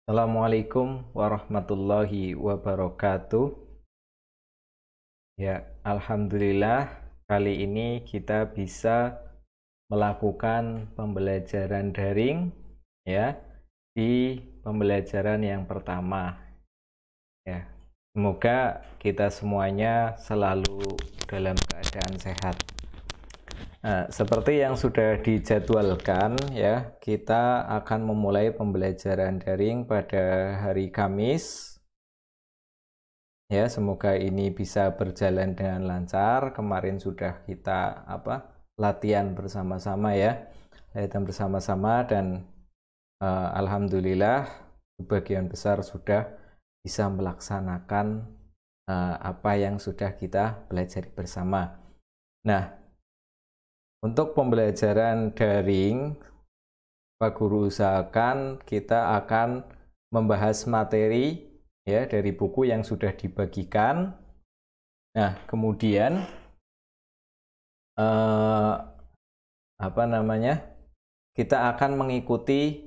Assalamualaikum warahmatullahi wabarakatuh. Ya, alhamdulillah kali ini kita bisa melakukan pembelajaran daring ya di pembelajaran yang pertama. Ya, semoga kita semuanya selalu dalam keadaan sehat. Nah, seperti yang sudah dijadwalkan ya, kita akan memulai pembelajaran daring pada hari Kamis. Ya, semoga ini bisa berjalan dengan lancar. Kemarin sudah kita latihan bersama-sama ya. Latihan bersama-sama dan alhamdulillah sebagian besar sudah bisa melaksanakan apa yang sudah kita pelajari bersama. Nah, untuk pembelajaran daring, Pak Guru usahakan kita akan membahas materi ya dari buku yang sudah dibagikan. Nah, kemudian kita akan mengikuti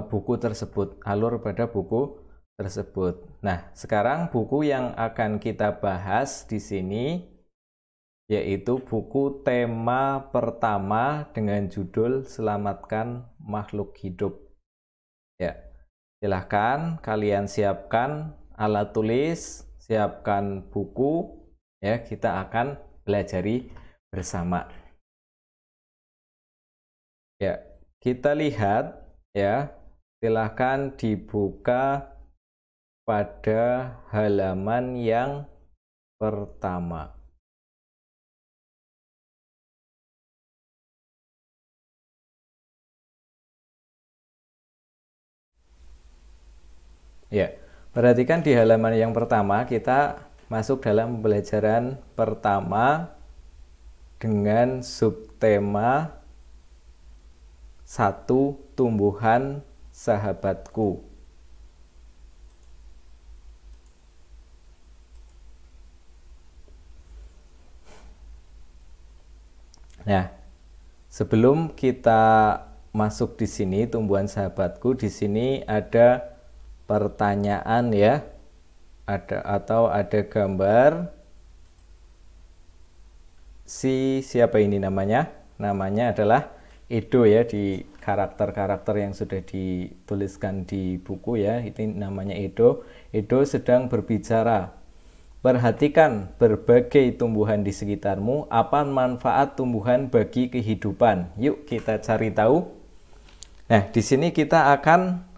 buku tersebut, alur pada buku tersebut. Nah, sekarang buku yang akan kita bahas di sini yaitu buku tema pertama dengan judul Selamatkan Makhluk Hidup. Ya, silahkan kalian siapkan alat tulis, siapkan buku, ya kita akan pelajari bersama. Ya, kita lihat ya, silahkan dibuka pada halaman yang pertama. Ya, perhatikan di halaman yang pertama kita masuk dalam pembelajaran pertama dengan subtema 1 tumbuhan sahabatku. Nah, sebelum kita masuk di sini tumbuhan sahabatku, di sini ada pertanyaan ya. Ada gambar siapa ini namanya? Namanya adalah Edo ya, di karakter-karakter yang sudah dituliskan di buku ya. Ini namanya Edo. Edo sedang berbicara. Perhatikan berbagai tumbuhan di sekitarmu. Apa manfaat tumbuhan bagi kehidupan? Yuk kita cari tahu. Nah, di sini kita akan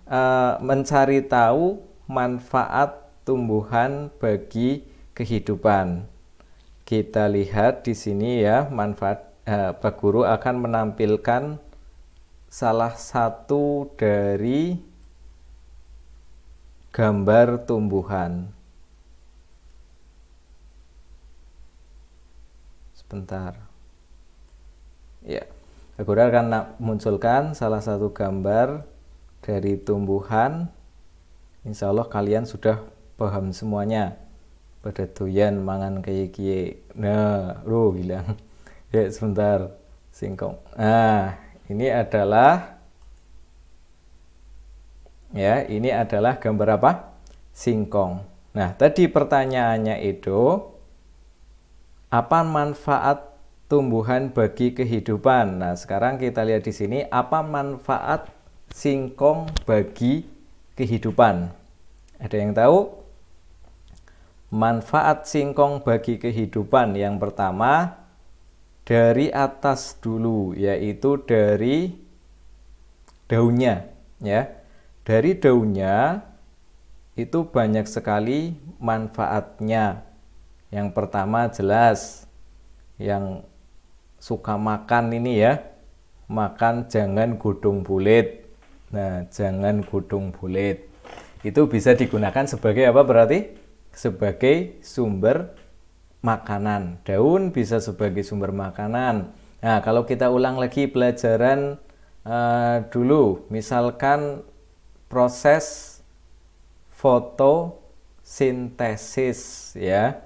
mencari tahu manfaat tumbuhan bagi kehidupan. Kita lihat di sini ya, manfaat Pak Guru akan menampilkan salah satu dari gambar tumbuhan. Sebentar. Ya, Pak Guru akan munculkan salah satu gambar dari tumbuhan. Insya Allah kalian sudah paham semuanya. Pada doyan mangan kayak kie. Nah, lu bilang. Ya, sebentar. Singkong. Nah, ini adalah gambar apa? Singkong. Nah, tadi pertanyaannya Edo, apa manfaat tumbuhan bagi kehidupan? Nah, sekarang kita lihat di sini apa manfaat singkong bagi kehidupan. Ada yang tahu? Manfaat singkong bagi kehidupan yang pertama dari atas dulu, yaitu dari daunnya ya. Dari daunnya itu banyak sekali manfaatnya. Yang pertama jelas, yang suka makan ini ya, makan jangan godhong bulit. Nah, jangan godhong bulit. Itu bisa digunakan sebagai apa berarti? Sebagai sumber makanan. Daun bisa sebagai sumber makanan. Nah, kalau kita ulang lagi pelajaran dulu, misalkan proses fotosintesis ya.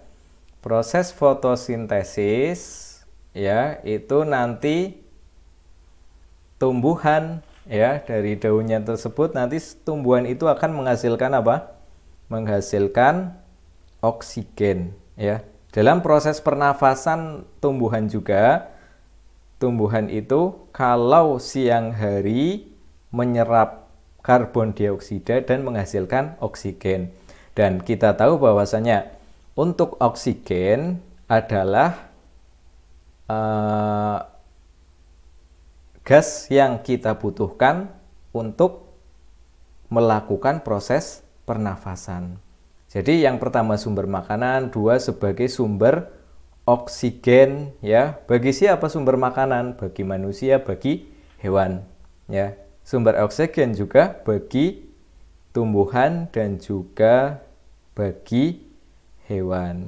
Proses fotosintesis ya, itu nanti tumbuhan ya, dari daunnya tersebut nanti tumbuhan itu akan menghasilkan apa? Menghasilkan oksigen, ya. Dalam proses pernafasan tumbuhan juga, tumbuhan itu kalau siang hari menyerap karbon dioksida dan menghasilkan oksigen. Dan kita tahu bahwasanya untuk oksigen adalah gas yang kita butuhkan untuk melakukan proses pernafasan. Jadi yang pertama sumber makanan, dua sebagai sumber oksigen, ya. Bagi siapa sumber makanan? Bagi manusia, bagi hewan, ya. Sumber oksigen juga bagi tumbuhan dan juga bagi hewan.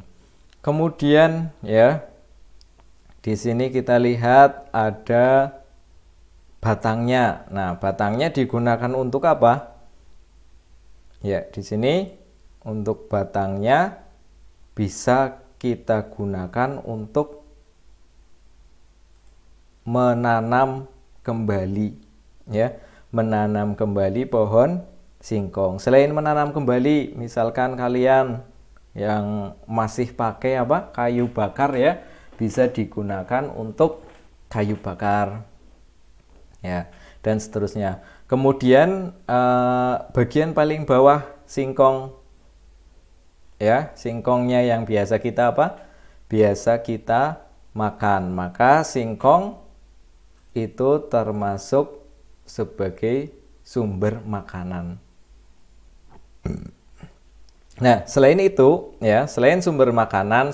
Kemudian, ya, di sini kita lihat ada batangnya. Nah, batangnya digunakan untuk apa? Ya, di sini untuk batangnya bisa kita gunakan untuk menanam kembali, ya, menanam kembali pohon singkong. Selain menanam kembali, misalkan kalian yang masih pakai apa? Kayu bakar, ya, bisa digunakan untuk kayu bakar, ya, dan seterusnya. Kemudian bagian paling bawah singkong, ya, singkongnya yang biasa kita apa? Biasa kita makan. Maka singkong itu termasuk sebagai sumber makanan. Nah, selain itu, ya, selain sumber makanan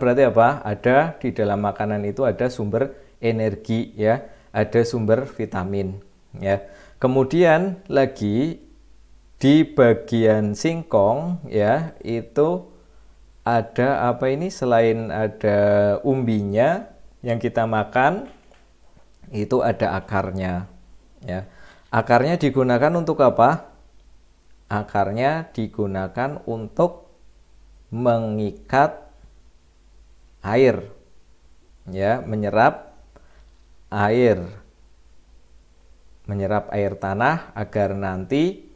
berarti apa? Ada di dalam makanan itu ada sumber energi, ya, ada sumber vitamin, ya. Kemudian lagi di bagian singkong, ya, itu ada apa ini? Selain ada umbinya yang kita makan, itu ada akarnya, ya. Akarnya digunakan untuk apa? Akarnya digunakan untuk mengikat air, ya, menyerap air tanah agar nanti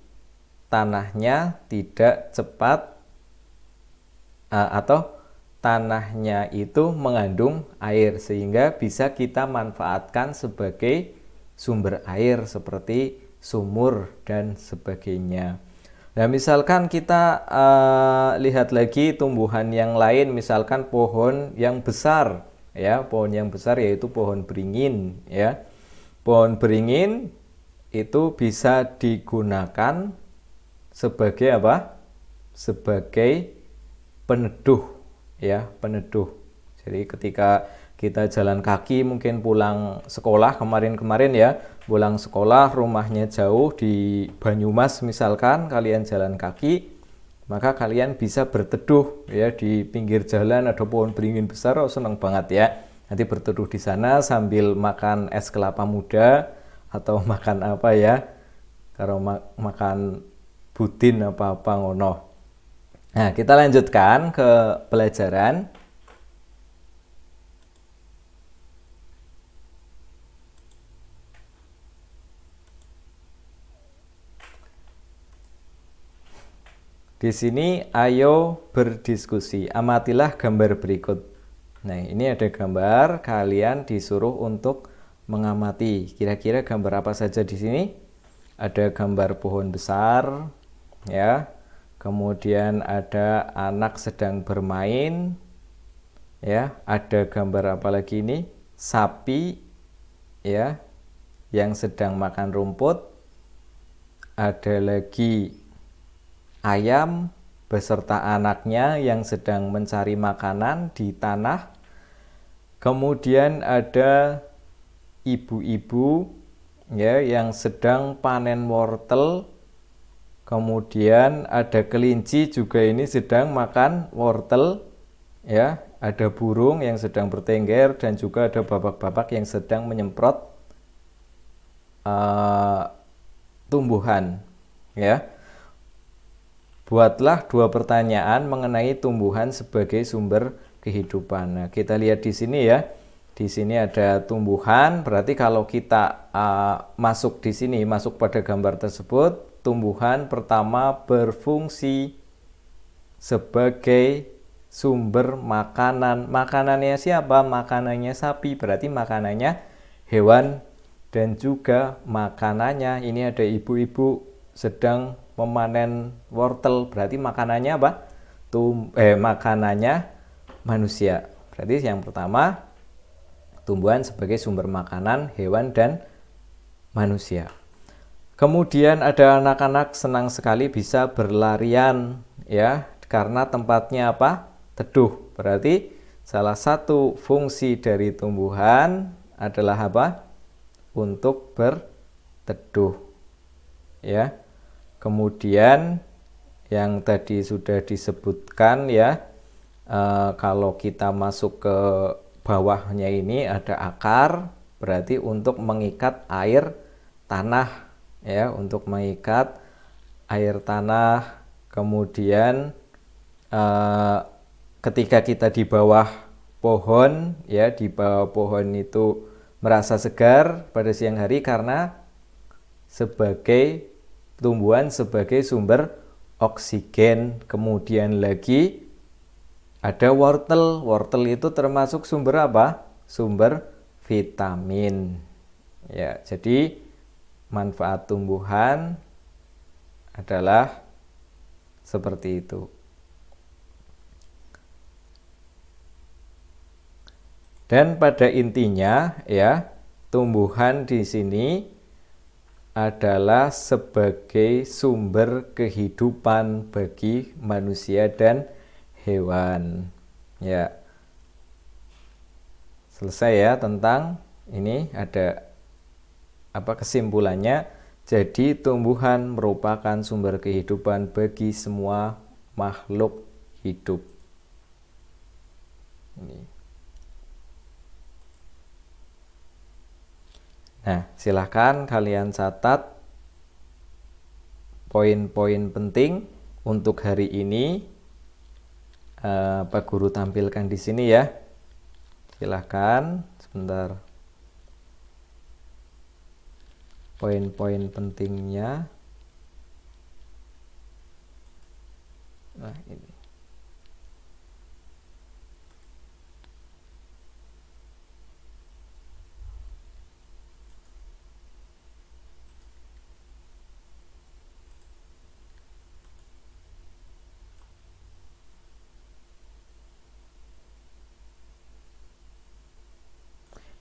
tanahnya tidak cepat atau tanahnya itu mengandung air sehingga bisa kita manfaatkan sebagai sumber air seperti sumur dan sebagainya. Nah, misalkan kita lihat lagi tumbuhan yang lain, misalkan pohon yang besar, ya, pohon yang besar yaitu pohon beringin, ya. Pohon beringin itu bisa digunakan sebagai apa? Sebagai peneduh, ya, peneduh. Jadi ketika kita jalan kaki mungkin pulang sekolah kemarin-kemarin, ya, pulang sekolah rumahnya jauh di Banyumas misalkan, kalian jalan kaki, maka kalian bisa berteduh, ya, di pinggir jalan ada pohon beringin besar. Oh, seneng banget, ya, nanti berteduh di sana sambil makan es kelapa muda atau makan apa, ya, kalau makan budin apa-apa ngono. Nah, kita lanjutkan ke pelajaran. Di sini ayo berdiskusi. Amatilah gambar berikut. Nah, ini ada gambar, kalian disuruh untuk mengamati. Kira-kira gambar apa saja di sini? Ada gambar pohon besar, ya. Kemudian ada anak sedang bermain, ya. Ada gambar apa lagi ini? Sapi, ya, yang sedang makan rumput. Ada lagi ayam beserta anaknya yang sedang mencari makanan di tanah. Kemudian ada ibu-ibu, ya, yang sedang panen wortel. Kemudian ada kelinci juga ini sedang makan wortel, ya. Ada burung yang sedang bertengger dan juga ada babak-babak yang sedang menyemprot tumbuhan, ya. Buatlah 2 pertanyaan mengenai tumbuhan sebagai sumber kehidupan. Nah, kita lihat di sini, ya. Di sini ada tumbuhan, berarti kalau kita masuk di sini, masuk pada gambar tersebut, tumbuhan pertama berfungsi sebagai sumber makanan. Makanannya siapa? Makanannya sapi, berarti makanannya hewan. Dan juga makanannya, ini ada ibu-ibu sedang memanen wortel, berarti makanannya apa? Makanannya manusia. Berarti yang pertama, tumbuhan sebagai sumber makanan hewan dan manusia. Kemudian ada anak-anak senang sekali bisa berlarian, ya, karena tempatnya apa? Teduh. Berarti salah satu fungsi dari tumbuhan adalah apa? Untuk berteduh, ya. Kemudian yang tadi sudah disebutkan, ya, kalau kita masuk ke bawahnya ini ada akar, berarti untuk mengikat air tanah, ya, untuk mengikat air tanah. Kemudian ketika kita di bawah pohon, ya, di bawah pohon itu merasa segar pada siang hari karena sebagai tumbuhan sebagai sumber oksigen. Kemudian lagi ada wortel. Wortel itu termasuk sumber apa? Sumber vitamin. Ya, jadi manfaat tumbuhan adalah seperti itu. Dan pada intinya, ya, tumbuhan di sini adalah sebagai sumber kehidupan bagi manusia dan hewan. Ya, selesai ya tentang ini. Ada apa kesimpulannya? Jadi tumbuhan merupakan sumber kehidupan bagi semua makhluk hidup. Ini. Nah, silahkan kalian catat poin-poin penting untuk hari ini. Pak Guru tampilkan di sini ya. Silahkan sebentar. Poin-poin pentingnya. Nah, ini.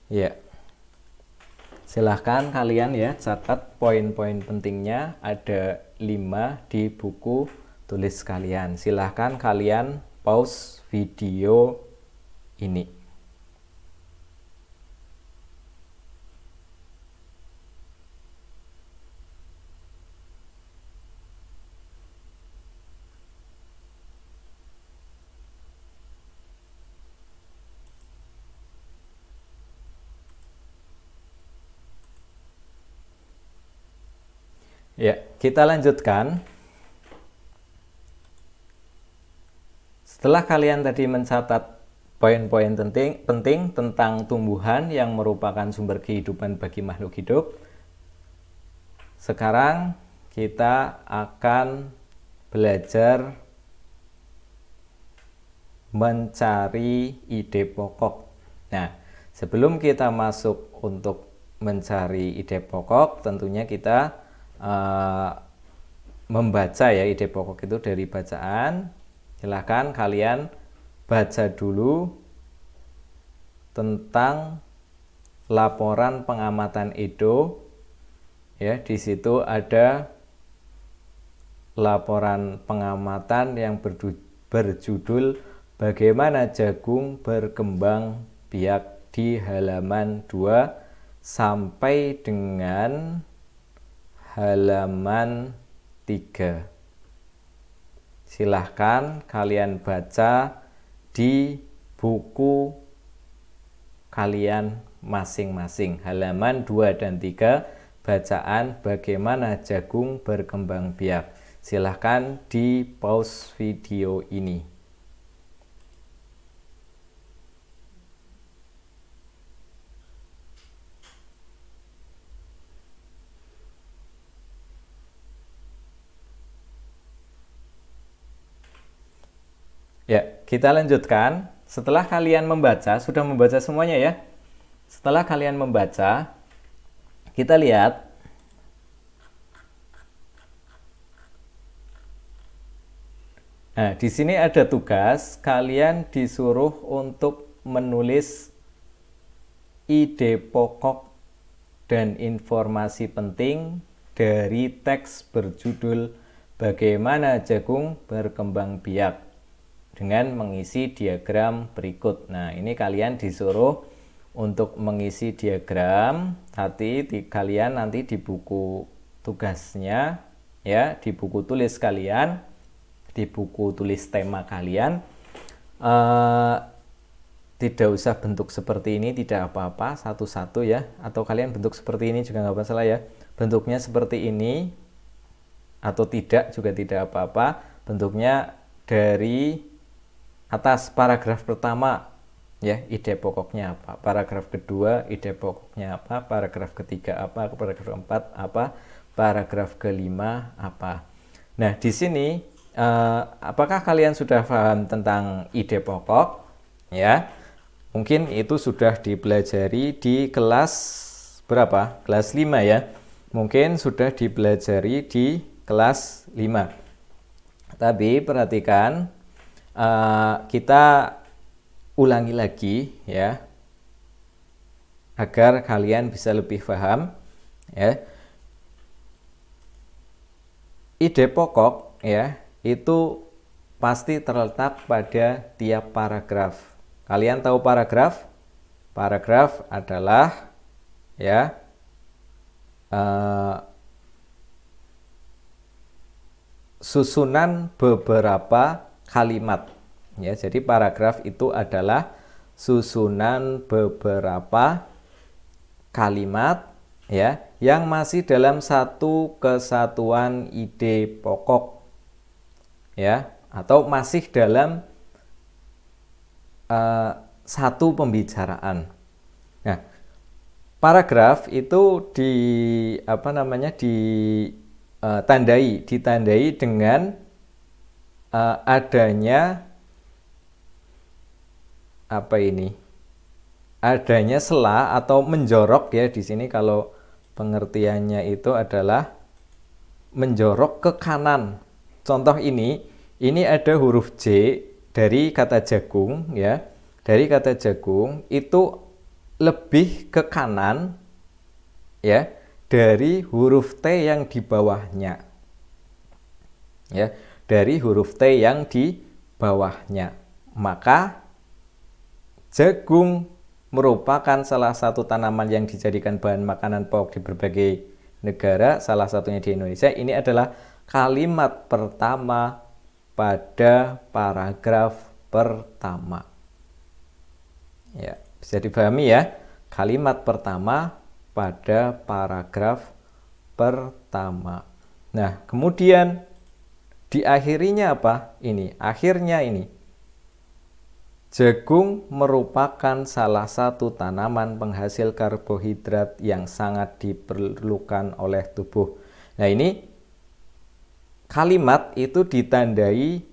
Ya, silahkan kalian ya catat poin-poin pentingnya, ada 5 di buku tulis kalian. Silahkan kalian pause video ini. Ya, kita lanjutkan. Setelah kalian tadi mencatat poin-poin penting tentang tumbuhan yang merupakan sumber kehidupan bagi makhluk hidup, sekarang kita akan belajar mencari ide pokok. Nah, sebelum kita masuk untuk mencari ide pokok, tentunya kita membaca ya ide pokok itu dari bacaan. Silahkan kalian baca dulu tentang laporan pengamatan Edo. Ya, di situ ada laporan pengamatan yang berjudul Bagaimana Jagung Berkembang Biak di halaman 2 sampai dengan halaman 3. Silahkan kalian baca di buku kalian masing-masing. Halaman 2 dan 3, bacaan Bagaimana Jagung Berkembang Biak. Silahkan di pause video ini. Ya, kita lanjutkan. Setelah kalian membaca, sudah membaca semuanya ya. Setelah kalian membaca, kita lihat. Nah, di sini ada tugas, kalian disuruh untuk menulis ide pokok dan informasi penting dari teks berjudul Bagaimana Jagung Berkembang Biak dengan mengisi diagram berikut. Nah, ini kalian disuruh untuk mengisi diagram. Kalian nanti di buku tugasnya ya, di buku tulis kalian, di buku tulis tema kalian, tidak usah bentuk seperti ini, tidak apa-apa, satu-satu ya, atau kalian bentuk seperti ini juga nggak masalah ya. Bentuknya seperti ini atau tidak juga tidak apa-apa. Bentuknya dari atas, paragraf pertama ya, ide pokoknya apa, paragraf kedua ide pokoknya apa, paragraf ketiga apa, paragraf keempat apa, paragraf kelima apa. Nah, di sini apakah kalian sudah paham tentang ide pokok ya? Mungkin itu sudah dipelajari di kelas berapa? Kelas 5 ya. Mungkin sudah dipelajari di kelas 5. Tapi perhatikan, kita ulangi lagi ya, agar kalian bisa lebih paham ya. Ide pokok ya, itu pasti terletak pada tiap paragraf. Kalian tahu paragraf? Paragraf adalah ya susunan beberapa kalimat ya. Jadi paragraf itu adalah susunan beberapa kalimat ya, yang masih dalam satu kesatuan ide pokok ya, atau masih dalam satu pembicaraan. Nah, paragraf itu ditandai dengan adanya adanya sela atau menjorok ya. Di sini kalau pengertiannya itu adalah menjorok ke kanan. Contoh ini ada huruf J dari kata jagung ya. Dari kata jagung itu lebih ke kanan ya dari huruf T yang di bawahnya. Ya, dari huruf T yang di bawahnya. Maka jagung merupakan salah satu tanaman yang dijadikan bahan makanan pokok di berbagai negara, salah satunya di Indonesia. Ini adalah kalimat pertama pada paragraf pertama. Ya, bisa dipahami ya, kalimat pertama pada paragraf pertama. Nah, kemudian diakhirinya apa? Akhirnya jagung merupakan salah satu tanaman penghasil karbohidrat yang sangat diperlukan oleh tubuh. Nah, ini kalimat itu ditandai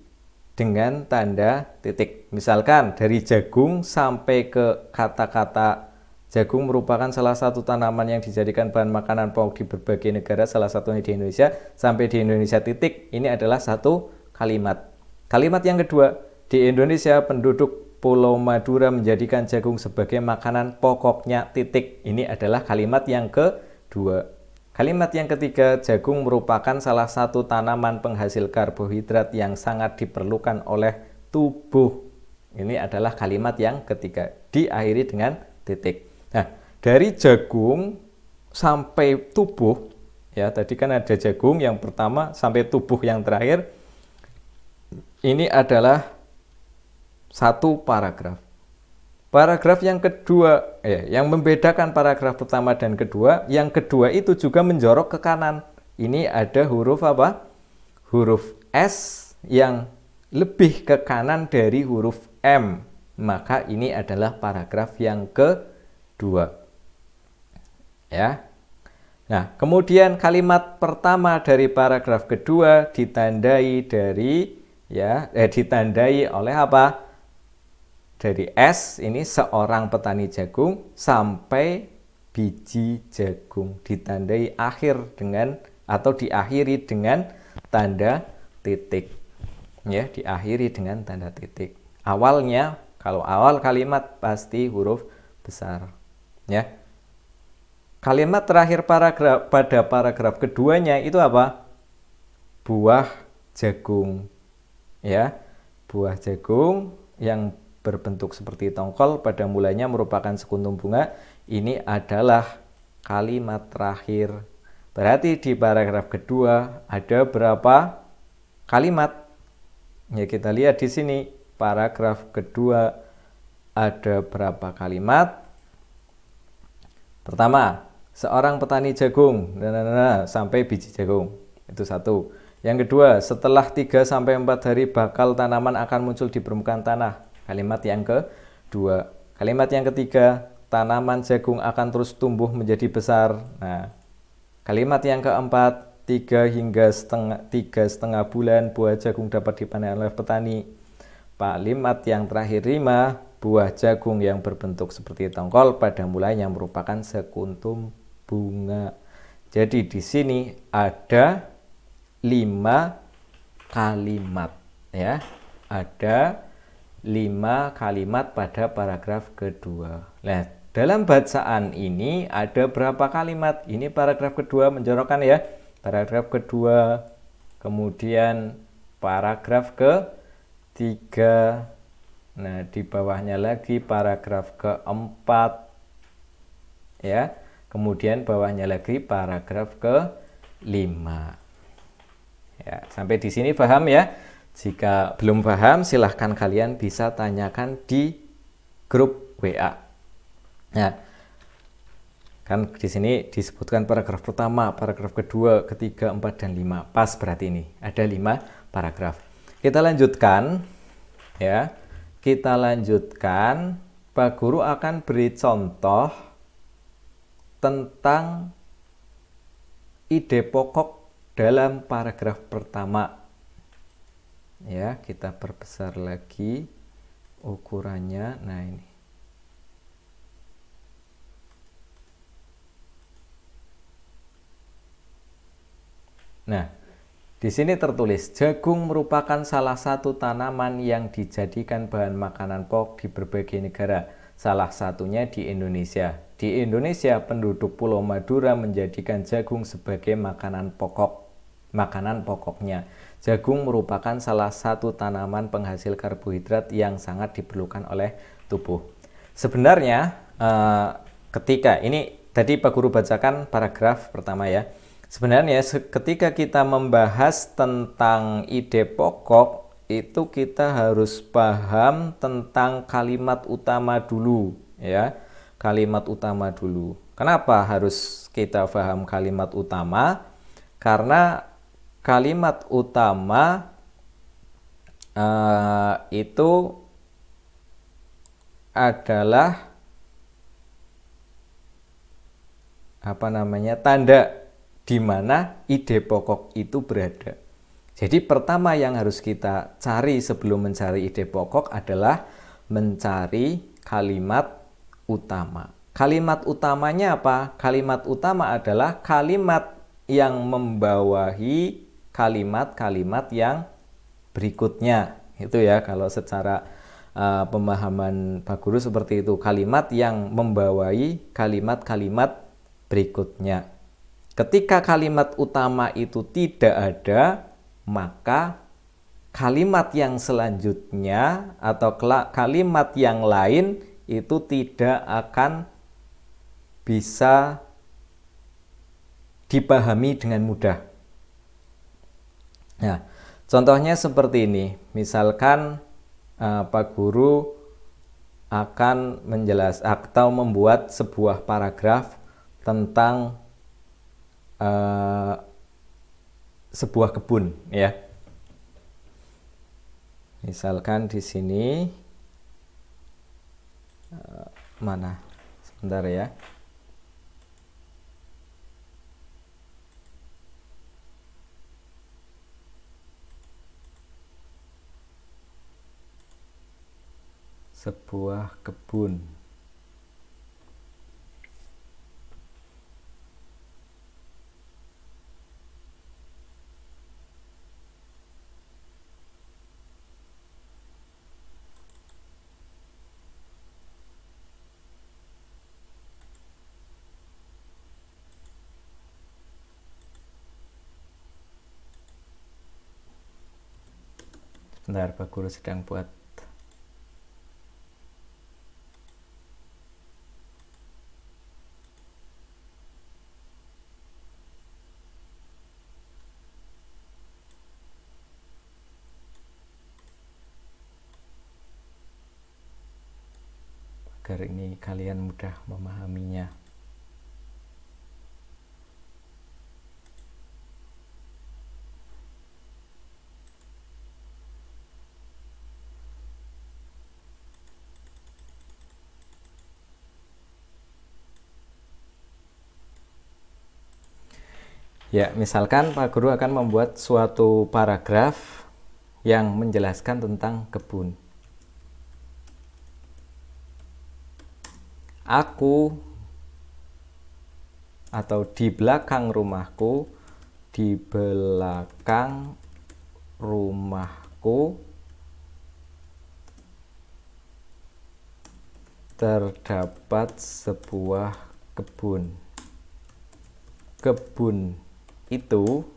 dengan tanda titik. Misalkan dari jagung sampai ke kata-kata jagung merupakan salah satu tanaman yang dijadikan bahan makanan pokok di berbagai negara, salah satunya di Indonesia, sampai di Indonesia titik. Ini adalah satu kalimat. Kalimat yang kedua, di Indonesia penduduk Pulau Madura menjadikan jagung sebagai makanan pokoknya titik. Ini adalah kalimat yang kedua. Kalimat yang ketiga, jagung merupakan salah satu tanaman penghasil karbohidrat yang sangat diperlukan oleh tubuh. Ini adalah kalimat yang ketiga, diakhiri dengan titik. Nah, dari jagung sampai tubuh, ya tadi kan ada jagung yang pertama sampai tubuh yang terakhir, ini adalah satu paragraf. Paragraf yang kedua, yang membedakan paragraf pertama dan kedua, yang kedua itu juga menjorok ke kanan. Ini ada huruf apa? Huruf S yang lebih ke kanan dari huruf M. Maka ini adalah paragraf yang kedua. Ya. Nah, kemudian kalimat pertama dari paragraf kedua ditandai dari ya, ditandai oleh apa? Dari S ini seorang petani jagung sampai biji jagung, ditandai akhir dengan atau diakhiri dengan tanda titik. Ya, diakhiri dengan tanda titik. Awalnya, kalau awal kalimat pasti huruf besar. Ya. Kalimat terakhir paragraf pada paragraf keduanya itu apa? Buah jagung. Ya. Buah jagung yang berbentuk seperti tongkol pada mulanya merupakan sekuntum bunga. Ini adalah kalimat terakhir. Berarti di paragraf kedua ada berapa kalimat? Ya, kita lihat di sini paragraf kedua ada berapa kalimat? Pertama, seorang petani jagung sampai biji jagung. Itu satu. Yang kedua, setelah 3-4 hari bakal tanaman akan muncul di permukaan tanah. Kalimat yang kedua. Kalimat yang ketiga, tanaman jagung akan terus tumbuh menjadi besar. Nah, kalimat yang keempat, 3 hingga 3,5 bulan buah jagung dapat dipanen oleh petani. Kalimat yang terakhir 5, buah jagung yang berbentuk seperti tongkol pada mulanya merupakan sekuntum bunga. Jadi di sini ada 5 kalimat, ya. Ada 5 kalimat pada paragraf kedua. Nah, dalam bacaan ini ada berapa kalimat? Ini paragraf kedua menjorokkan ya. Paragraf kedua, kemudian paragraf ketiga. Nah, di bawahnya lagi paragraf keempat. Ya. Kemudian bawahnya lagi paragraf kelima. Ya, sampai di sini paham ya? Jika belum paham, silahkan kalian bisa tanyakan di grup WA. Nah, kan di sini disebutkan paragraf pertama, paragraf kedua, ketiga, 4, dan 5. Pas berarti ini ada 5 paragraf. Kita lanjutkan ya. Kita lanjutkan. Pak Guru akan beri contoh tentang ide pokok dalam paragraf pertama. Ya, kita perbesar lagi ukurannya. Nah, ini. Nah, di sini tertulis jagung merupakan salah satu tanaman yang dijadikan bahan makanan pokok di berbagai negara. Salah satunya di Indonesia. Di Indonesia, penduduk Pulau Madura menjadikan jagung sebagai makanan pokoknya. Jagung merupakan salah satu tanaman penghasil karbohidrat yang sangat diperlukan oleh tubuh. Sebenarnya ketika ini tadi Pak Guru bacakan paragraf pertama ya. Sebenarnya ketika kita membahas tentang ide pokok itu kita harus paham tentang kalimat utama dulu ya. Kalimat utama dulu. Kenapa harus kita paham kalimat utama? Karena kalimat utama itu adalah tanda di mana ide pokok itu berada. Jadi pertama yang harus kita cari sebelum mencari ide pokok adalah mencari kalimat utama. Kalimat utamanya apa? Kalimat utama adalah kalimat yang membawahi kalimat-kalimat yang berikutnya. Itu ya, kalau secara pemahaman Pak Guru seperti itu. Kalimat yang membawahi kalimat-kalimat berikutnya. Ketika kalimat utama itu tidak ada, maka kalimat yang selanjutnya atau kalimat yang lain itu tidak akan bisa dipahami dengan mudah. Nah, contohnya seperti ini. Misalkan Pak Guru akan menjelaskan atau membuat sebuah paragraf tentang sebuah kebun ya. Misalkan di sini mana? Sebentar ya. sebuah kebun. Sebentar, Pak Guru sedang buat. Agar ini kalian mudah memahaminya. Ya, misalkan Pak Guru akan membuat suatu paragraf yang menjelaskan tentang kebun. Aku atau di belakang rumahku, di belakang rumahku terdapat sebuah kebun. Kebun itu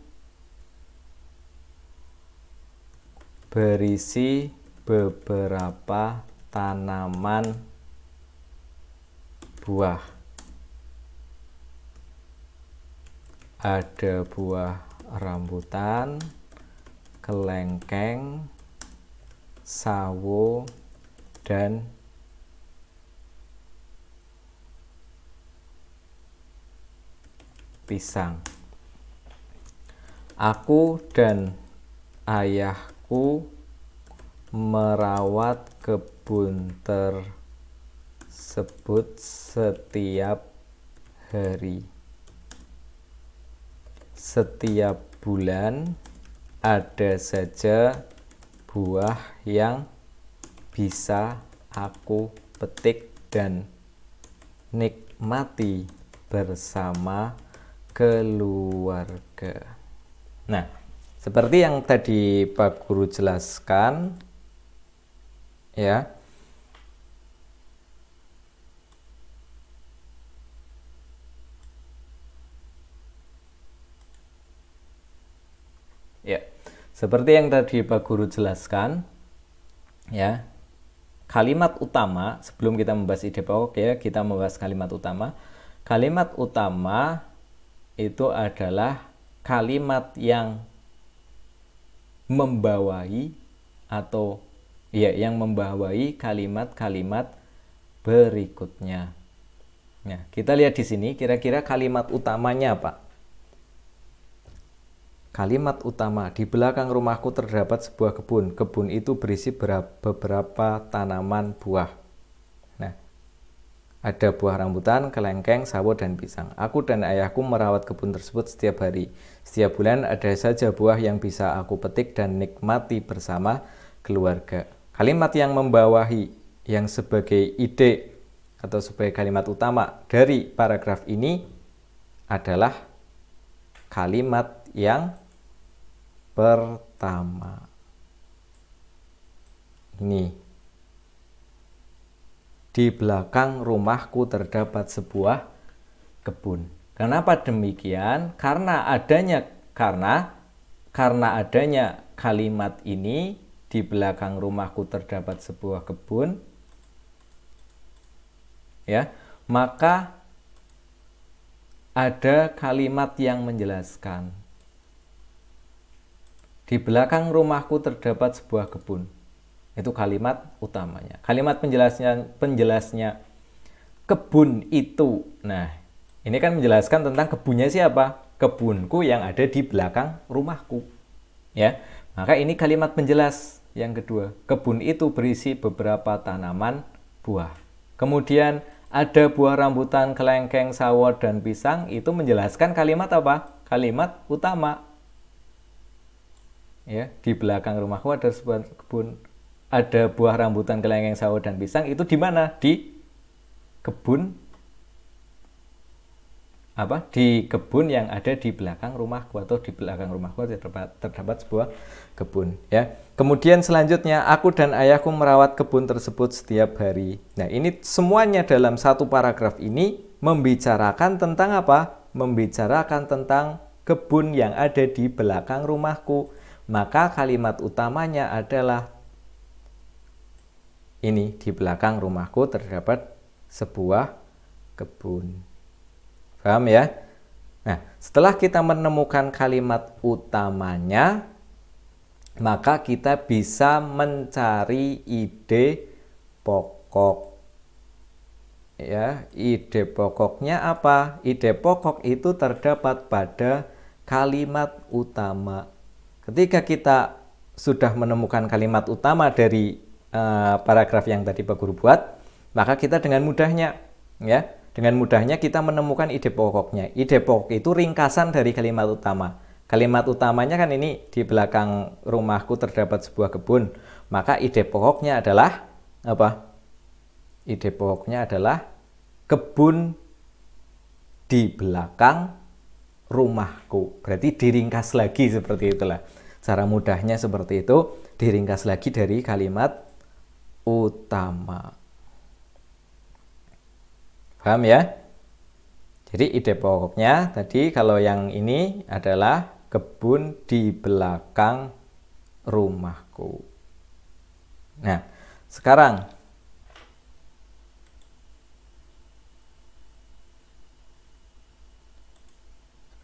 berisi beberapa tanaman buah. Ada buah rambutan, kelengkeng, sawo, dan pisang. Aku dan ayahku merawat kebun tersebut setiap hari. Setiap bulan ada saja buah yang bisa aku petik dan nikmati bersama keluarga. Nah, seperti yang tadi Pak Guru jelaskan, ya. Ya, seperti yang tadi Pak Guru jelaskan, ya. Kalimat utama, sebelum kita membahas ide pokok, ya, kita membahas kalimat utama. Kalimat utama itu adalah kalimat yang membawahi atau ya yang membawahi kalimat-kalimat berikutnya. Nah, kita lihat di sini kira-kira kalimat utamanya apa? Kalimat utama, di belakang rumahku terdapat sebuah kebun. Kebun itu berisi beberapa tanaman buah. Nah, ada buah rambutan, kelengkeng, sawo, dan pisang. Aku dan ayahku merawat kebun tersebut setiap hari. Setiap bulan ada saja buah yang bisa aku petik dan nikmati bersama keluarga. Kalimat yang membawahi, yang sebagai ide atau sebagai kalimat utama dari paragraf ini adalah kalimat yang pertama. Ini. Di belakang rumahku terdapat sebuah kebun. Kenapa demikian? Karena adanya kalimat ini, di belakang rumahku terdapat sebuah kebun, ya, maka ada kalimat yang menjelaskan. Di belakang rumahku terdapat sebuah kebun. Itu kalimat utamanya. Kalimat penjelasnya kebun itu. Nah, ini kan menjelaskan tentang kebunnya siapa? Kebunku yang ada di belakang rumahku. Ya. Maka ini kalimat penjelas yang kedua. Kebun itu berisi beberapa tanaman buah. Kemudian ada buah rambutan, kelengkeng, sawo, dan pisang. Itu menjelaskan kalimat apa? Kalimat utama. Ya, di belakang rumahku ada sebuah kebun. ada buah rambutan, kelengkeng, sawo, dan pisang, itu di mana? Di kebun di kebun yang ada di belakang rumahku, atau di belakang rumahku terdapat sebuah kebun, ya. Kemudian selanjutnya, aku dan ayahku merawat kebun tersebut setiap hari. Nah, ini semuanya dalam satu paragraf ini membicarakan tentang apa? Membicarakan tentang kebun yang ada di belakang rumahku. Maka kalimat utamanya adalah ini, di belakang rumahku terdapat sebuah kebun. Paham ya? Nah, setelah kita menemukan kalimat utamanya, maka kita bisa mencari ide pokok. Ya, ide pokoknya apa? Ide pokok itu terdapat pada kalimat utama. Ketika kita sudah menemukan kalimat utama dari paragraf yang tadi Pak Guru buat, maka kita dengan mudahnya, ya, dengan mudahnya kita menemukan ide pokoknya. Ide pokok itu ringkasan dari kalimat utama. Kalimat utamanya kan ini, di belakang rumahku terdapat sebuah kebun. Maka ide pokoknya adalah apa? Ide pokoknya adalah kebun di belakang rumahku. Berarti diringkas lagi seperti itulah. Cara mudahnya seperti itu, diringkas lagi dari kalimat utama. Paham ya? Jadi ide pokoknya tadi, kalau yang ini adalah kebun di belakang rumahku. Nah, sekarang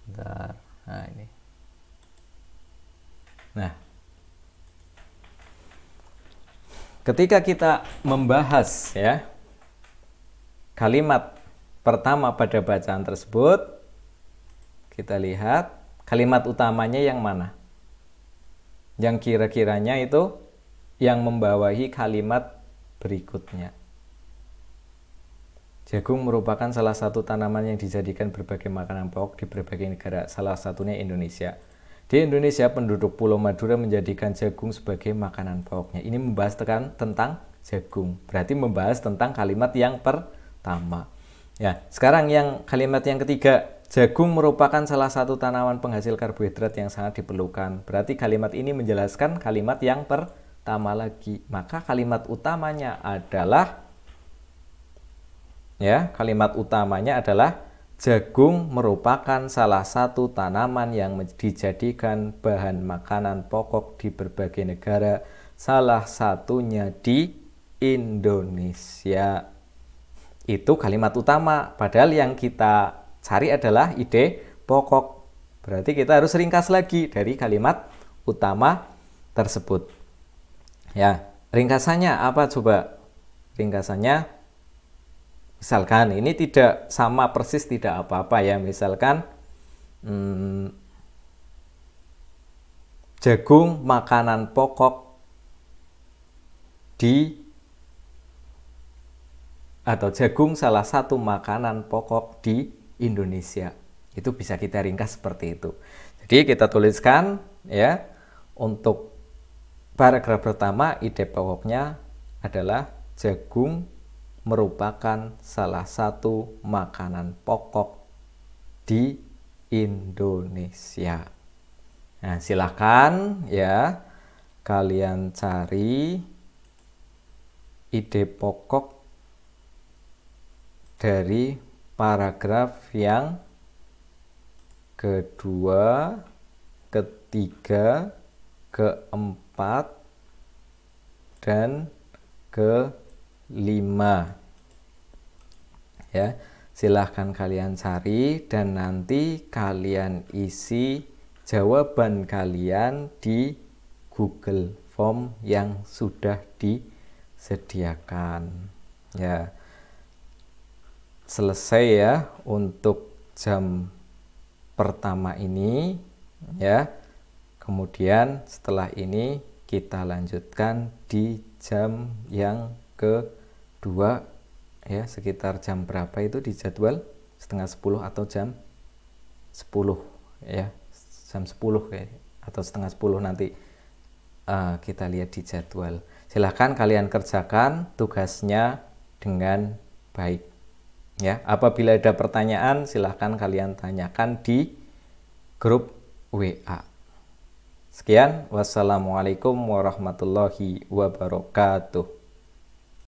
bentar. Nah, ini. Nah, ketika kita membahas, ya, kalimat pertama pada bacaan tersebut, kita lihat kalimat utamanya yang mana? Yang kira-kiranya itu yang membawahi kalimat berikutnya. Jagung merupakan salah satu tanaman yang dijadikan berbagai makanan pokok di berbagai negara, salah satunya Indonesia. Di Indonesia, penduduk Pulau Madura menjadikan jagung sebagai makanan pokoknya. Ini membahas tentang jagung. Berarti membahas tentang kalimat yang pertama. Ya, sekarang yang kalimat yang ketiga, jagung merupakan salah satu tanaman penghasil karbohidrat yang sangat diperlukan. Berarti kalimat ini menjelaskan kalimat yang pertama lagi. Maka kalimat utamanya adalah, ya, kalimat utamanya adalah jagung merupakan salah satu tanaman yang dijadikan bahan makanan pokok di berbagai negara, salah satunya di Indonesia. Itu kalimat utama, padahal yang kita cari adalah ide pokok. Berarti kita harus ringkas lagi dari kalimat utama tersebut. Ya, ringkasannya apa coba? Ringkasannya, misalkan ini tidak sama persis, tidak apa-apa ya. Misalkan jagung makanan pokok atau jagung salah satu makanan pokok di Indonesia. Itu bisa kita ringkas seperti itu. Jadi kita tuliskan, ya, untuk paragraf pertama, ide pokoknya adalah jagung merupakan salah satu makanan pokok di Indonesia. Nah, silakan ya kalian cari ide pokok dari paragraf yang kedua, ketiga, keempat, dan kelima. Ya, silahkan kalian cari dan nanti kalian isi jawaban kalian di Google Form yang sudah disediakan. Ya, selesai ya untuk jam pertama ini ya. Kemudian setelah ini kita lanjutkan di jam yang kedua ya, sekitar jam berapa itu di jadwal? Setengah 10 atau jam 10 ya, jam 10 kayak, atau setengah 10 nanti kita lihat di jadwal. Silahkan kalian kerjakan tugasnya dengan baik. Ya, apabila ada pertanyaan silahkan kalian tanyakan di grup WA. Sekian, wassalamualaikum warahmatullahi wabarakatuh.